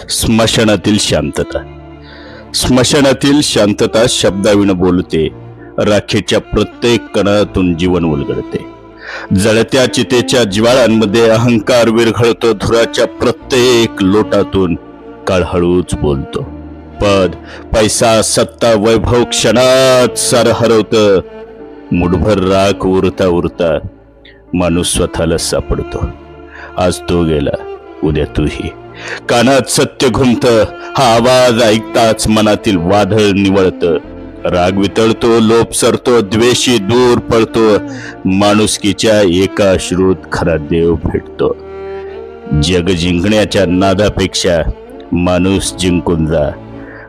स्मशानातील शांतता. स्मशानातील शांतता शब्दाविण बोलते. राखेच्या प्रत्येक कणातून जीवन उलगडते. जळत्या चितेच्या ज्वाळांमध्ये अहंकार विरघळतो. धुराच्या प्रत्येक लोटातून काळ हळूच बोलतो. पद, पैसा, सत्ता, वैभव क्षणात सारं हरवतं. मुठभर राख उरता उरता माणूस स्वतःला सापडतो. आज तो गेला, उद्या तूही. कानात सत्य घुमत. हा आवाज ऐकताच मनातील वादळ निवळत. राग वितळतो, लोभ सरतो, द्वेषी दूर पळतो. माणुसकीच्या एका अश्रूत खरा देव भेटतो. जग जिंकण्याच्या नादापेक्षा माणूस जिंकून जा.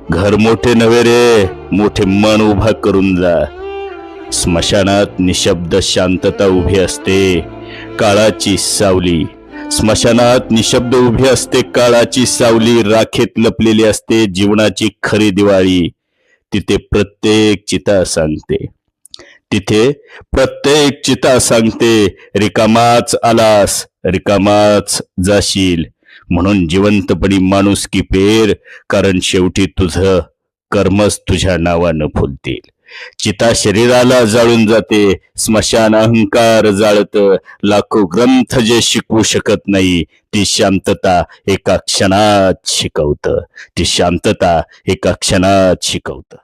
घर मोठे नव्हे रे, मोठे मन उभा करून जा. स्मशानात निशब्द शांतता उभी असते. काळाची सावली स्मशानात निशब्द उभी असते. काळाची सावली राखेत लपलेली असते. जीवनाची खरी दिवाळी तिथे प्रत्येक चिता सांगते. तिथे प्रत्येक चिता सांगते, रिकामाच आलास, रिकामाच जाशील. म्हणून जिवंतपणी माणुसकी पेर, कारण शेवटी तुझं कर्मच तुझ्या नावानं फुलतील. चिता शरीराला जाळून जाते, स्मशान अहंकार जाळत. लाखो ग्रंथ जे शिकवू शकत नाही, ती शांतता एका क्षणात शिकवतं. ती शांतता एका क्षणात शिकवतं.